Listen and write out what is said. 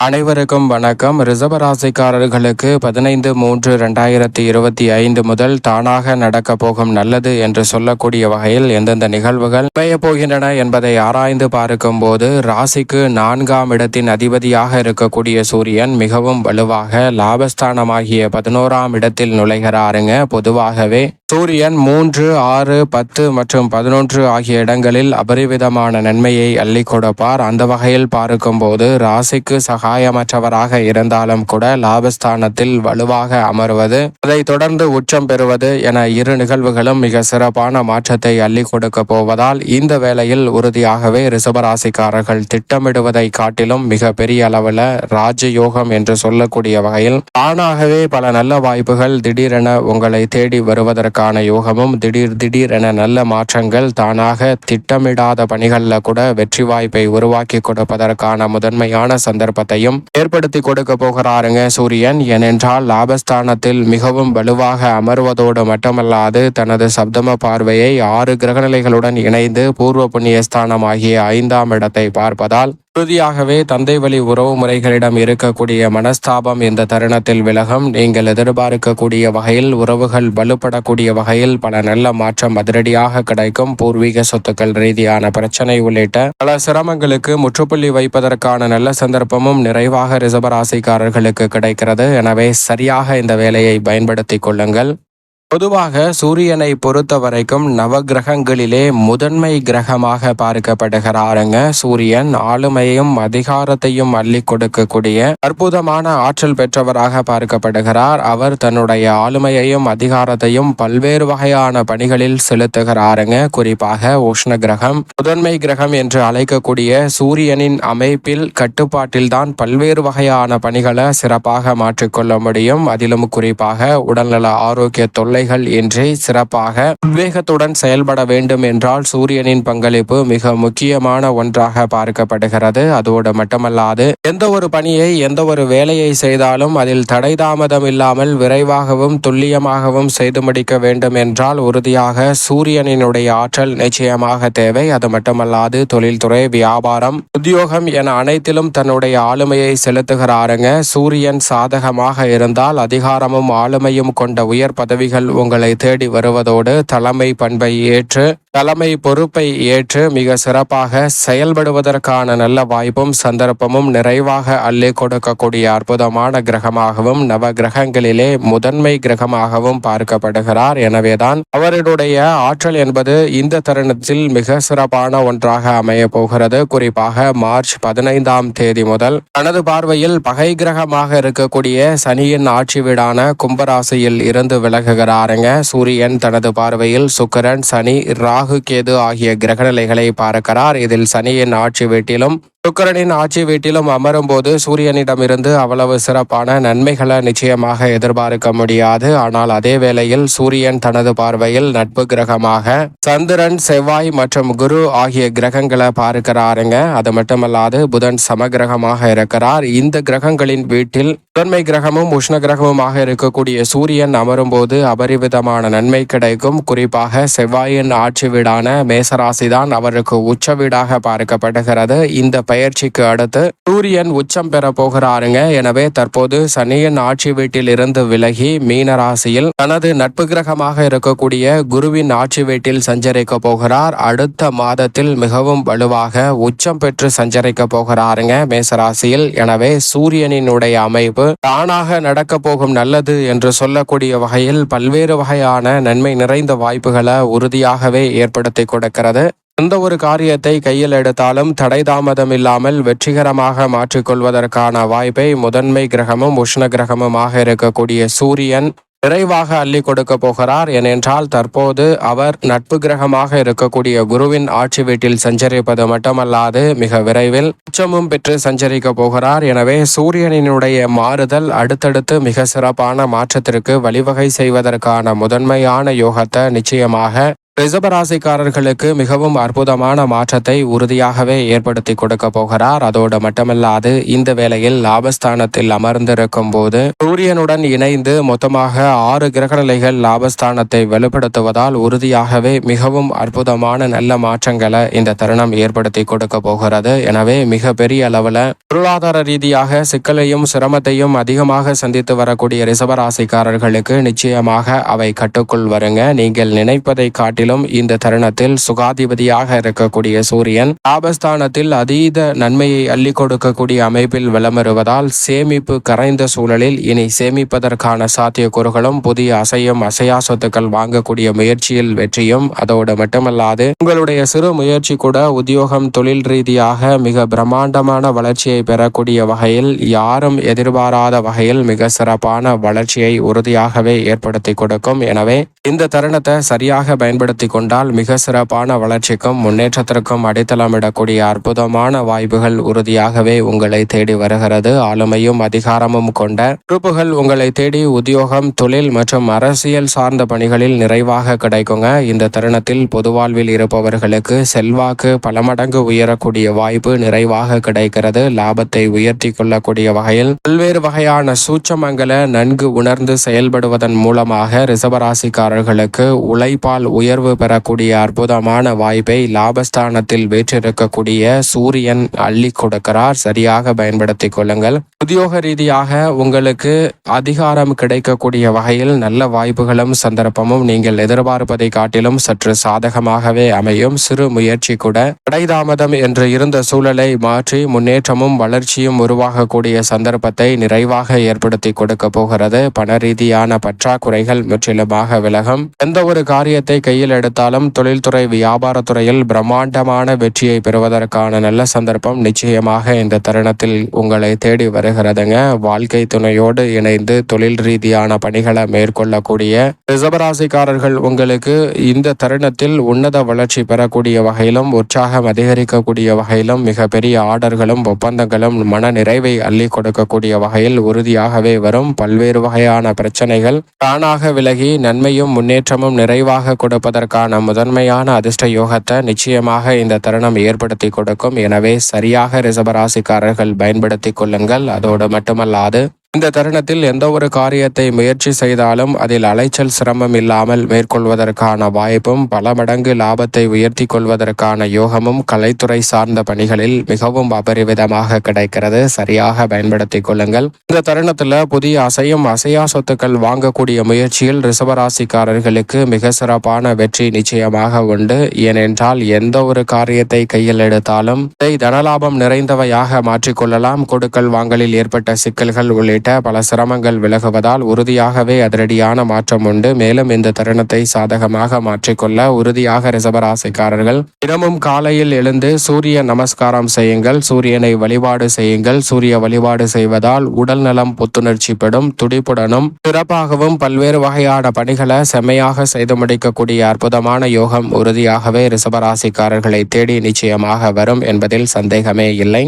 அனைவருக்கும் வணக்கம். ரிஷபராசிக்காரர்களுக்கு 15/3/2025 முதல் தானாக நடக்க போகும் நல்லது என்று சொல்லக்கூடிய வகையில் எந்தெந்த நிகழ்வுகள் அமைய போகின்றன என்பதை ஆராய்ந்து பார்க்கும் போது, ராசிக்கு 4ஆம் இடத்தின் அதிபதியாக இருக்கக்கூடிய சூரியன் மிகவும் வலுவாக லாபஸ்தானமாகிய 11ஆம் இடத்தில் நுழைகிறாருங்க. பொதுவாகவே சூரியன் 3, 6, 10 மற்றும் 11 ஆகிய இடங்களில் அபரிவிதமான நன்மையை அள்ளி கொடுப்பார். அந்த வகையில் பார்க்கும்போது ராசிக்கு சகாயமற்றவராக இருந்தாலும் கூட லாபஸ்தானத்தில் வலுவாக அமர்வது, அதை தொடர்ந்து உச்சம் பெறுவது என இரு நிகழ்வுகளும் மிக சிறப்பான மாற்றத்தை அள்ளி கொடுக்க போவதால் இந்த வேளையில் உறுதியாகவே ரிஷபராசிக்காரர்கள் திட்டமிடுவதை காட்டிலும் மிக பெரிய அளவில் ராஜயோகம் என்று சொல்லக்கூடிய வகையில் தானாகவே பல நல்ல வாய்ப்புகள் திடீரென உங்களை தேடி வருவதற்கு யோகமும் திடீர் என நல்ல மாற்றங்கள் தானாக திட்டமிடாத பணிகளில் கூட வெற்றி வாய்ப்பை உருவாக்கி கொடுப்பதற்கான முதன்மையான சந்தர்ப்பத்தையும் ஏற்படுத்தி கொடுக்க போகிறாருங்க சூரியன். ஏனென்றால் லாபஸ்தானத்தில் மிகவும் வலுவாக அமர்வதோடு மட்டுமல்லாது தனது சப்தம பார்வையை 6 கிரகநிலைகளுடன் இணைந்து பூர்வ புண்ணியஸ்தானம் ஆகிய 5ஆம் இடத்தை பார்ப்பதால் உறுதியாகவே தந்தை வழி உறவு முறைகளிடம் இருக்கக்கூடிய மனஸ்தாபம் இந்த தருணத்தில் விலகும். நீங்கள் எதிர்பார்க்கக்கூடிய வகையில் உறவுகள் வலுப்படக்கூடிய வகையில் பல நல்ல மாற்றம் அதிரடியாக கிடைக்கும். பூர்வீக சொத்துக்கள் ரீதியான பிரச்சனை உள்ளிட்ட பல சிரமங்களுக்கு முற்றுப்புள்ளி வைப்பதற்கான நல்ல சந்தர்ப்பமும் நிறைவாக ரிஷபராசிக்காரர்களுக்கு கிடைக்கிறது. எனவே சரியாக இந்த வேலையை பயன்படுத்திக் கொள்ளுங்கள். பொதுவாக சூரியனை பொறுத்த வரைக்கும் நவகிரகங்களிலே முதன்மை கிரகமாக பார்க்கப்படுகிறாருங்க. சூரியன் ஆளுமையும் அதிகாரத்தையும் அள்ளி கொடுக்கக்கூடிய அற்புதமான ஆற்றல் பெற்றவராக பார்க்கப்படுகிறார். அவர் தன்னுடைய ஆளுமையையும் அதிகாரத்தையும் பல்வேறு வகையான பணிகளில் செலுத்துகிறாருங்க. குறிப்பாக உஷ்ண கிரகம், முதன்மை கிரகம் என்று அழைக்கக்கூடிய சூரியனின் அமைப்பில் கட்டுப்பாட்டில்தான் பல்வேறு வகையான பணிகளை சிறப்பாக மாற்றிக்கொள்ள முடியும். அதிலும் குறிப்பாக உடல்நல ஆரோக்கிய தொல்லை இன்றி சிறப்பாக உத்வேகத்துடன் செயல்பட வேண்டும் என்றால் சூரியனின் பங்களிப்பு மிக முக்கியமான ஒன்றாக பார்க்கப்படுகிறது. அதோடு மட்டுமல்லாது எந்த ஒரு பணியை எந்த ஒரு வேலையை செய்தாலும் அதில் தடை தாமதம் இல்லாமல் விரைவாகவும் துல்லியமாகவும் செய்து முடிக்க வேண்டும் என்றால் உறுதியாக சூரியனினுடைய ஆற்றல் நிச்சயமாக தேவை. அது மட்டுமல்லாது தொழில்துறை, வியாபாரம், உத்தியோகம் என அனைத்திலும் தன்னுடைய ஆளுமையை செலுத்துகிறாருங்க. சூரியன் சாதகமாக இருந்தால் அதிகாரமும் ஆளுமையும் கொண்ட உயர் பதவிகள் உங்களை தேடி வருவதோடு தலைமை பண்பை ஏற்று தலைமை பொறுப்பை ஏற்று மிக சிறப்பாக செயல்படுவதற்கான நல்ல வாய்ப்பும் சந்தர்ப்பமும் நிறைவாக அள்ளி கொடுக்கக்கூடிய அற்புதமான கிரகமாகவும் நவ கிரகங்களிலே முதன்மை கிரகமாகவும் பார்க்கப்படுகிறார். எனவேதான் அவருடைய ஆற்றல் என்பது இந்த தருணத்தில் மிக சிறப்பான ஒன்றாக அமைய போகிறது. குறிப்பாக மார்ச் 15ஆம் தேதி முதல் தனது பார்வையில் பகை கிரகமாக இருக்கக்கூடிய சனியின் ஆட்சி வீடான கும்பராசியில் இருந்து விலகுகிறாருங்க. சூரியன் தனது பார்வையில் சுக்கிரன், சனி, ராகு, கேது ஆகிய கிரகநிலைகளை பார்க்கிறார். இதில் சனியின் ஆட்சி வீட்டிலும் சுக்கிரனின் ஆட்சி வீட்டிலும் அமரும் போது சூரியனிடமிருந்து அவ்வளவு சிறப்பான நன்மைகளை நிச்சயமாக எதிர்பார்க்க முடியாது. ஆனால் அதே வேளையில் சூரியன் தனது பார்வையில் நட்பு கிரகமாக சந்திரன், செவ்வாய் மற்றும் குரு ஆகிய கிரகங்களை பார்க்கிறாருங்க. அது மட்டுமல்லாது புதன் சமகிரகமாக இருக்கிறார். இந்த கிரகங்களின் வீட்டில் முதன்மை கிரகமும் உஷ்ண கிரகமுமாக இருக்கக்கூடிய சூரியன் அமரும் போது அபரிவிதமான நன்மை கிடைக்கும். குறிப்பாக செவ்வாயின் ஆட்சி வீடான மேசராசிதான் அவருக்கு உச்ச வீடாக பார்க்கப்படுகிறது. இந்த பயிற்சிக்கு அடுத்து சூரியன் உச்சம் பெற போகிறாருங்க. எனவே தற்போது சனியின் ஆட்சி வீட்டில் இருந்து விலகி மீனராசியில் தனது நட்பு கிரகமாக இருக்கக்கூடிய குருவின் ஆட்சி வீட்டில் சஞ்சரிக்க போகிறார். அடுத்த மாதத்தில் மிகவும் வலுவாக உச்சம் பெற்று சஞ்சரிக்க போகிறாருங்க மேசராசியில். எனவே சூரியனினுடைய அமைப்பு தானாக நடக்க போகும் நல்லது என்று சொல்லக்கூடிய வகையில் பல்வேறு வகையான நன்மை நிறைந்த வாய்ப்புகளை உறுதியாகவே ஏற்படுத்தி கொடுக்கிறது. எந்த ஒரு காரியத்தை கையில் எடுத்தாலும் தடை தாமதம் இல்லாமல் வெற்றிகரமாக மாற்றிக்கொள்வதற்கான வாய்ப்பை முதன்மை கிரகமும் உஷ்ண கிரகமுமாக இருக்கக்கூடிய சூரியன் நிறைவாக அள்ளி கொடுக்க போகிறார். ஏனென்றால் தற்போது அவர் நட்பு கிரகமாக இருக்கக்கூடிய குருவின் ஆட்சி வீட்டில் சஞ்சரிப்பது மட்டுமல்லாது மிக விரைவில் உச்சமும் பெற்று சஞ்சரிக்க போகிறார். எனவே சூரியனினுடைய மாறுதல் அடுத்தடுத்து மிக சிறப்பான மாற்றத்திற்கு வழிவகை செய்வதற்கான முதன்மையான யோகத்தை நிச்சயமாக ரிஷபராசிக்காரர்களுக்கு மிகவும் அற்புதமான மாற்றத்தை உறுதியாகவே ஏற்படுத்தி கொடுக்க போகிறார். அதோடு மட்டுமல்லாது இந்த வேளையில் லாபஸ்தானத்தில் அமர்ந்திருக்கும் போது சூரியனுடன் இணைந்து மொத்தமாக 6 கிரகநிலைகள் லாபஸ்தானத்தை வலுப்படுத்துவதால் உறுதியாகவே மிகவும் அற்புதமான நல்ல மாற்றங்களை இந்த தருணம் ஏற்படுத்தி கொடுக்க போகிறது. எனவே மிக பெரிய அளவுல பொருளாதார ரீதியாக சிக்கலையும் சிரமத்தையும் அதிகமாக சந்தித்து வரக்கூடிய ரிஷபராசிக்காரர்களுக்கு நிச்சயமாக அவை கட்டுக்குள் வருங்க. நீங்கள் நினைப்பதை காட்டிலும் இந்த தருணத்தில் சுகாதிபதியாக இருக்கக்கூடிய சூரியன் லாபஸ்தானத்தில் அதீத நன்மையை அள்ளி கொடுக்கக்கூடிய அமைப்பில் விளம்பருவதால் சேமிப்பு கரைந்த சூழலில் இனி சேமிப்பதற்கான சாத்தியக்கூறுகளும் புதிய அசையா சொத்துக்கள் வாங்கக்கூடிய முயற்சியில் வெற்றியும் அதோடு மட்டுமல்லாது உங்களுடைய சிறு முயற்சி கூட உத்தியோகம் தொழில் ரீதியாக மிக பிரம்மாண்டமான வளர்ச்சியை பெறக்கூடிய வகையில் யாரும் எதிர்பாராத வகையில் மிக சிறப்பான வளர்ச்சியை உறுதியாகவே ஏற்படுத்தி கொடுக்கும். எனவே இந்த தருணத்தை சரியாக பயன்படுத்தி கொண்டால் மிக சிறப்பான வளர்ச்சிக்கும் முன்னேற்றத்திற்கும் அடித்தளமிடக்கூடிய அற்புதமான வாய்ப்புகள் உறுதியாகவே உங்களை தேடி வருகிறது. ஆளுமையும் அதிகாரமும் கொண்ட பொறுப்புகள் உங்களை தேடி உத்தியோகம் தொழில் மற்றும் அரசியல் சார்ந்த பணிகளில் நிறைவாக கிடைக்குங்க. இந்த தருணத்தில் பொது வாழ்வில் இருப்பவர்களுக்கு செல்வாக்கு பல மடங்கு உயரக்கூடிய வாய்ப்பு நிறைவாக கிடைக்கிறது. லாபத்தை உயர்த்தி கொள்ளக்கூடிய வகையில் பல்வேறு வகையான சூட்சமங்களை நன்கு உணர்ந்து செயல்படுவதன் மூலமாக ரிஷபராசிக்காரர்களுக்கு உழைப்பால் உயர்வு பெறக்கூடிய அற்புதமான வாய்ப்பை லாபஸ்தானத்தில் வீற்றிருக்கக்கூடிய சூரியன் அள்ளி கொடுக்கிறார். சரியாக பயன்படுத்திக் கொள்ளுங்கள். உத்தியோக ரீதியாக உங்களுக்கு அதிகாரம் கிடைக்கக்கூடிய வகையில் நல்ல வாய்ப்புகளும் சந்தர்ப்பமும் நீங்கள் எதிர்பார்ப்பதை காட்டிலும் சற்று சாதகமாகவே அமையும். சிறு முயற்சி கூட தடைதாமதம் என்று இருந்த சூழலை மாற்றி முன்னேற்றமும் வளர்ச்சியும் உருவாகக்கூடிய சந்தர்ப்பத்தை நிறைவாக ஏற்படுத்தி கொடுக்க போகிறது. பண ரீதியான பற்றாக்குறைகள் முற்றிலுமாக விலகும். எந்த ஒரு காரியத்தை கையில் எடுத்தாலும் தொழில்துறை வியாபாரத்துறையில் பிரம்மாண்டமான வெற்றியை பெறுவதற்கான நல்ல சந்தர்ப்பம் நிச்சயமாக இந்த தருணத்தில் உங்களை தேடி வருகிறதுங்க. வாழ்க்கை துணையோடு இணைந்து தொழில் ரீதியான பணிகளை மேற்கொள்ளக்கூடிய ரிஷபராசிக்காரர்கள் உங்களுக்கு இந்த தருணத்தில் உன்னத வளர்ச்சி பெறக்கூடிய வகையிலும் உற்சாகம் அதிகரிக்கக்கூடிய வகையிலும் மிகப்பெரிய ஆர்டர்களும் ஒப்பந்தங்களும் மன நிறைவை அள்ளி கொடுக்கக்கூடிய வகையில் உறுதியாகவே வரும். பல்வேறு வகையான பிரச்சனைகள் தானாக விலகி நன்மையும் முன்னேற்றமும் நிறைவாக கொடுப்பதற்கான முதன்மையான அதிர்ஷ்ட யோகத்தை நிச்சயமாக இந்த தருணம் ஏற்படுத்தி கொடுக்கும். எனவே சரியாக ரிஷபராசிக்காரர்கள் பயன்படுத்திக் கொள்ளுங்கள். அதோடு மட்டுமல்லாது இந்த தருணத்தில் எந்த ஒரு காரியத்தை முயற்சி செய்தாலும் அதில் அலைச்சல் சிரமம் இல்லாமல் மேற்கொள்வதற்கான வாய்ப்பும் பல மடங்கு லாபத்தை உயர்த்தி கொள்வதற்கான யோகமும் கலைத்துறை சார்ந்த பணிகளில் மிகவும் அபரிவிதமாக கிடைக்கிறது. சரியாக பயன்படுத்திக் கொள்ளுங்கள். இந்த தருணத்தில் புதிய அசையா சொத்துக்கள் வாங்கக்கூடிய முயற்சியில் ரிஷபராசிக்காரர்களுக்கு மிக சிறப்பான வெற்றி நிச்சயமாக உண்டு. ஏனென்றால் எந்த ஒரு காரியத்தை கையில் எடுத்தாலும் இதை தனலாபம் நிறைந்தவையாக மாற்றிக்கொள்ளலாம். கொடுக்கல் வாங்கலில் ஏற்பட்ட சிக்கல்கள் உள்ளிட்ட பல சிரமங்கள் விலகுவதால் உறுதியாகவே அதிரடியான மாற்றம் உண்டு. மேலும் இந்த தருணத்தை சாதகமாக மாற்றிக்கொள்ள உறுதியாக ரிஷபராசிக்காரர்கள் தினமும் காலையில் எழுந்து சூரிய நமஸ்காரம் செய்யுங்கள். சூரியனை வழிபாடு செய்யுங்கள். சூரிய வழிபாடு செய்வதால் உடல் நலம் புத்துணர்ச்சி பெறும். துடிப்புடனும் சிறப்பாகவும் பல்வேறு வகையான பணிகளை செம்மையாக செய்து முடிக்கக்கூடிய அற்புதமான யோகம் உறுதியாகவே ரிஷபராசிக்காரர்களை தேடி நிச்சயமாக வரும் என்பதில் சந்தேகமே இல்லை.